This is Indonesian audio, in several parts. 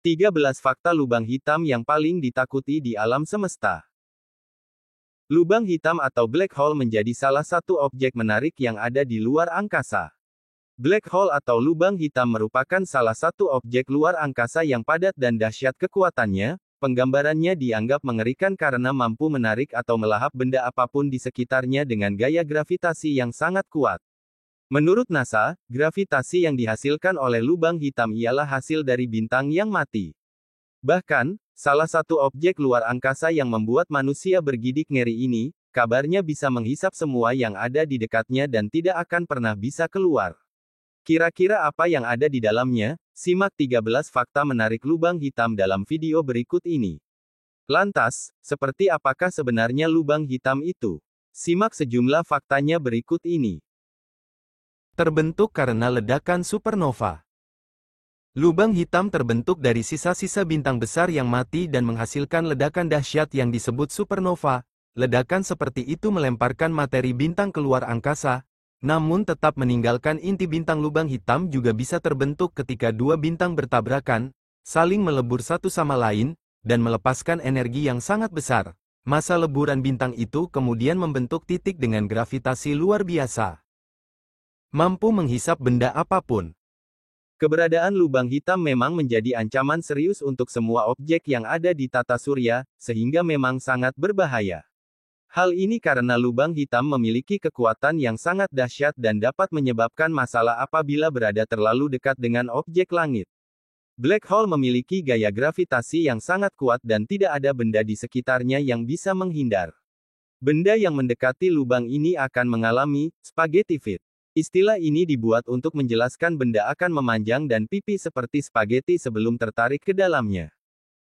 13 fakta lubang hitam yang paling ditakuti di alam semesta. Lubang hitam atau black hole menjadi salah satu objek menarik yang ada di luar angkasa. Black hole atau lubang hitam merupakan salah satu objek luar angkasa yang padat dan dahsyat kekuatannya. Penggambarannya dianggap mengerikan karena mampu menarik atau melahap benda apapun di sekitarnya dengan gaya gravitasi yang sangat kuat. Menurut NASA, gravitasi yang dihasilkan oleh lubang hitam ialah hasil dari bintang yang mati. Bahkan, salah satu objek luar angkasa yang membuat manusia bergidik ngeri ini, kabarnya bisa menghisap semua yang ada di dekatnya dan tidak akan pernah bisa keluar. Kira-kira apa yang ada di dalamnya? Simak 13 fakta menarik lubang hitam dalam video berikut ini. Lantas, seperti apakah sebenarnya lubang hitam itu? Simak sejumlah faktanya berikut ini. Terbentuk karena ledakan supernova. Lubang hitam terbentuk dari sisa-sisa bintang besar yang mati dan menghasilkan ledakan dahsyat yang disebut supernova. Ledakan seperti itu melemparkan materi bintang keluar angkasa, namun tetap meninggalkan inti bintang. Lubang hitam juga bisa terbentuk ketika dua bintang bertabrakan, saling melebur satu sama lain, dan melepaskan energi yang sangat besar. Massa leburan bintang itu kemudian membentuk titik dengan gravitasi luar biasa. Mampu menghisap benda apapun. Keberadaan lubang hitam memang menjadi ancaman serius untuk semua objek yang ada di tata surya, sehingga memang sangat berbahaya. Hal ini karena lubang hitam memiliki kekuatan yang sangat dahsyat dan dapat menyebabkan masalah apabila berada terlalu dekat dengan objek langit. Black hole memiliki gaya gravitasi yang sangat kuat dan tidak ada benda di sekitarnya yang bisa menghindar. Benda yang mendekati lubang ini akan mengalami spaghetti fit. Istilah ini dibuat untuk menjelaskan benda akan memanjang dan pipih seperti spaghetti sebelum tertarik ke dalamnya.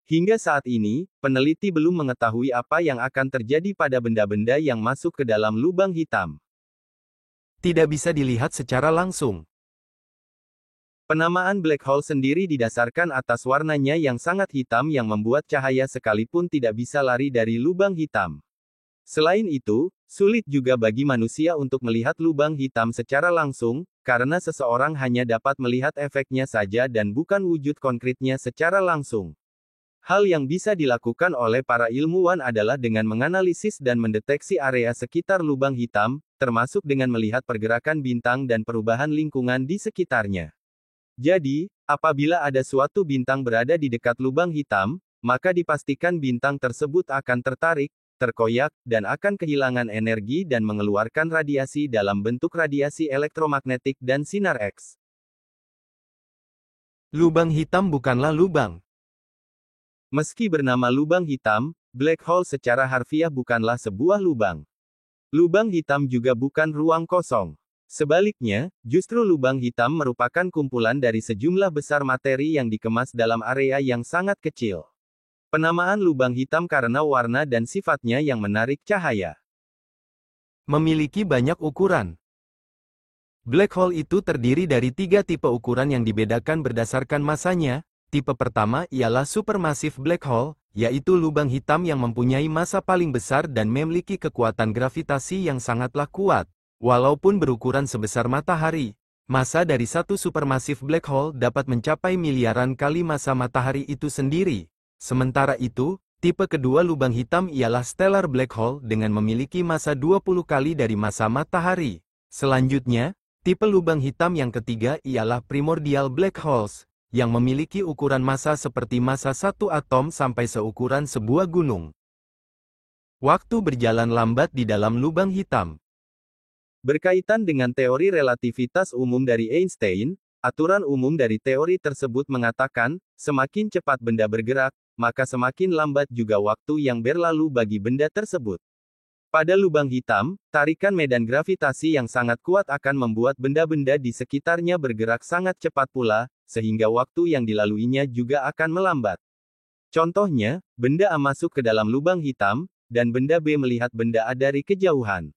Hingga saat ini, peneliti belum mengetahui apa yang akan terjadi pada benda-benda yang masuk ke dalam lubang hitam. Tidak bisa dilihat secara langsung. Penamaan black hole sendiri didasarkan atas warnanya yang sangat hitam yang membuat cahaya sekalipun tidak bisa lari dari lubang hitam. Selain itu, sulit juga bagi manusia untuk melihat lubang hitam secara langsung, karena seseorang hanya dapat melihat efeknya saja dan bukan wujud konkretnya secara langsung. Hal yang bisa dilakukan oleh para ilmuwan adalah dengan menganalisis dan mendeteksi area sekitar lubang hitam, termasuk dengan melihat pergerakan bintang dan perubahan lingkungan di sekitarnya. Jadi, apabila ada suatu bintang berada di dekat lubang hitam, maka dipastikan bintang tersebut akan tertarik, terkoyak, dan akan kehilangan energi dan mengeluarkan radiasi dalam bentuk radiasi elektromagnetik dan sinar X. Lubang hitam bukanlah lubang. Meski bernama lubang hitam, black hole secara harfiah bukanlah sebuah lubang. Lubang hitam juga bukan ruang kosong. Sebaliknya, justru lubang hitam merupakan kumpulan dari sejumlah besar materi yang dikemas dalam area yang sangat kecil. Penamaan lubang hitam karena warna dan sifatnya yang menarik cahaya. Memiliki banyak ukuran. Black hole itu terdiri dari 3 tipe ukuran yang dibedakan berdasarkan masanya. Tipe pertama ialah supermassive black hole, yaitu lubang hitam yang mempunyai massa paling besar dan memiliki kekuatan gravitasi yang sangatlah kuat. Walaupun berukuran sebesar matahari, massa dari satu supermassive black hole dapat mencapai miliaran kali massa matahari itu sendiri. Sementara itu, tipe kedua lubang hitam ialah stellar black hole dengan memiliki massa 20 kali dari massa matahari. Selanjutnya, tipe lubang hitam yang ketiga ialah primordial black holes, yang memiliki ukuran massa seperti massa satu atom sampai seukuran sebuah gunung. Waktu berjalan lambat di dalam lubang hitam. Berkaitan dengan teori relativitas umum dari Einstein, aturan umum dari teori tersebut mengatakan, semakin cepat benda bergerak, maka semakin lambat juga waktu yang berlalu bagi benda tersebut. Pada lubang hitam, tarikan medan gravitasi yang sangat kuat akan membuat benda-benda di sekitarnya bergerak sangat cepat pula, sehingga waktu yang dilaluinya juga akan melambat. Contohnya, benda A masuk ke dalam lubang hitam, dan benda B melihat benda A dari kejauhan.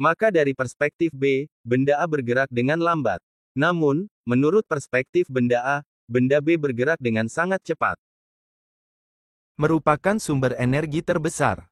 Maka dari perspektif B, benda A bergerak dengan lambat. Namun, menurut perspektif benda A, benda B bergerak dengan sangat cepat. Merupakan sumber energi terbesar.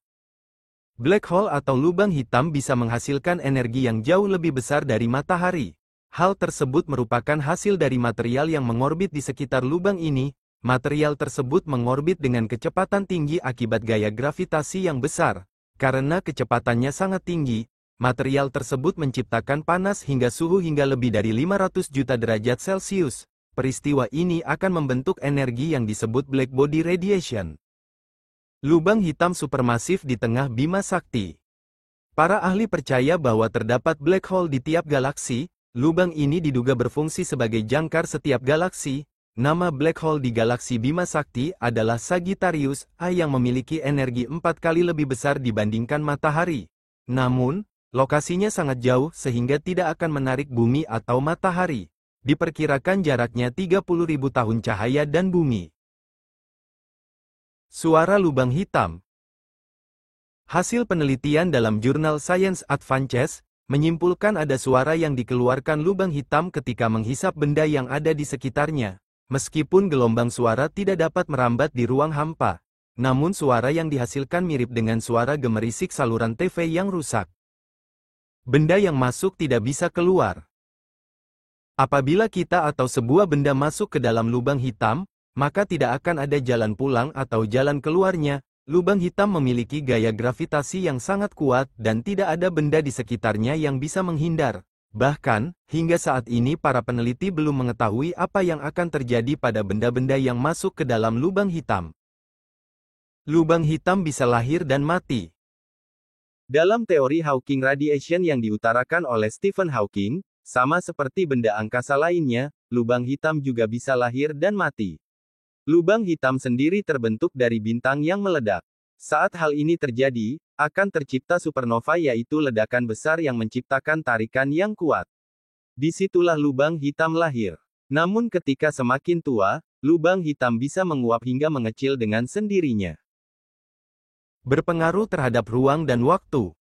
Black hole atau lubang hitam bisa menghasilkan energi yang jauh lebih besar dari matahari. Hal tersebut merupakan hasil dari material yang mengorbit di sekitar lubang ini, material tersebut mengorbit dengan kecepatan tinggi akibat gaya gravitasi yang besar. Karena kecepatannya sangat tinggi, material tersebut menciptakan panas hingga suhu hingga lebih dari 500 juta derajat Celcius. Peristiwa ini akan membentuk energi yang disebut black body radiation. Lubang hitam supermasif di tengah Bima Sakti. Para ahli percaya bahwa terdapat black hole di tiap galaksi. Lubang ini diduga berfungsi sebagai jangkar setiap galaksi. Nama black hole di galaksi Bima Sakti adalah Sagittarius A yang memiliki energi 4 kali lebih besar dibandingkan matahari. Namun, lokasinya sangat jauh sehingga tidak akan menarik bumi atau matahari. Diperkirakan jaraknya 30.000 tahun cahaya dan bumi. Suara lubang hitam. Hasil penelitian dalam jurnal Science Advances menyimpulkan ada suara yang dikeluarkan lubang hitam ketika menghisap benda yang ada di sekitarnya. Meskipun gelombang suara tidak dapat merambat di ruang hampa, namun suara yang dihasilkan mirip dengan suara gemerisik saluran TV yang rusak. Benda yang masuk tidak bisa keluar. Apabila kita atau sebuah benda masuk ke dalam lubang hitam, maka tidak akan ada jalan pulang atau jalan keluarnya. Lubang hitam memiliki gaya gravitasi yang sangat kuat dan tidak ada benda di sekitarnya yang bisa menghindar. Bahkan, hingga saat ini para peneliti belum mengetahui apa yang akan terjadi pada benda-benda yang masuk ke dalam lubang hitam. Lubang hitam bisa lahir dan mati. Dalam teori Hawking radiation yang diutarakan oleh Stephen Hawking, sama seperti benda angkasa lainnya, lubang hitam juga bisa lahir dan mati. Lubang hitam sendiri terbentuk dari bintang yang meledak. Saat hal ini terjadi, akan tercipta supernova yaitu ledakan besar yang menciptakan tarikan yang kuat. Disitulah lubang hitam lahir. Namun ketika semakin tua, lubang hitam bisa menguap hingga mengecil dengan sendirinya. Berpengaruh terhadap ruang dan waktu.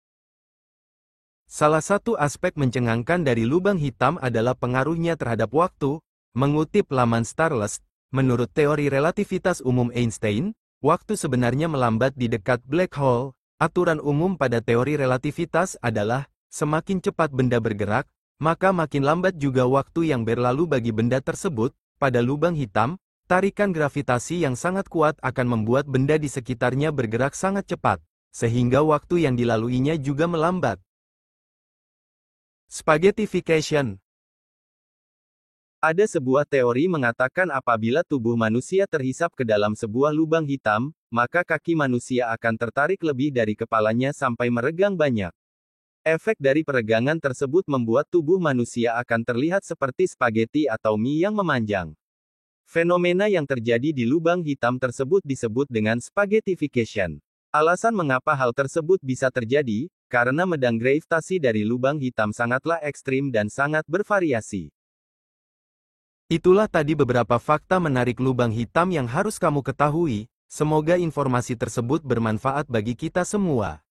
Salah satu aspek mencengangkan dari lubang hitam adalah pengaruhnya terhadap waktu. Mengutip laman Stardust, menurut teori relativitas umum Einstein, waktu sebenarnya melambat di dekat black hole. Aturan umum pada teori relativitas adalah, semakin cepat benda bergerak, maka makin lambat juga waktu yang berlalu bagi benda tersebut. Pada lubang hitam, tarikan gravitasi yang sangat kuat akan membuat benda di sekitarnya bergerak sangat cepat, sehingga waktu yang dilaluinya juga melambat. Spaghettification. Ada sebuah teori mengatakan apabila tubuh manusia terhisap ke dalam sebuah lubang hitam, maka kaki manusia akan tertarik lebih dari kepalanya sampai meregang banyak. Efek dari peregangan tersebut membuat tubuh manusia akan terlihat seperti spaghetti atau mie yang memanjang. Fenomena yang terjadi di lubang hitam tersebut disebut dengan spaghettification. Alasan mengapa hal tersebut bisa terjadi, karena medan gravitasi dari lubang hitam sangatlah ekstrim dan sangat bervariasi. Itulah tadi beberapa fakta menarik lubang hitam yang harus kamu ketahui. Semoga informasi tersebut bermanfaat bagi kita semua.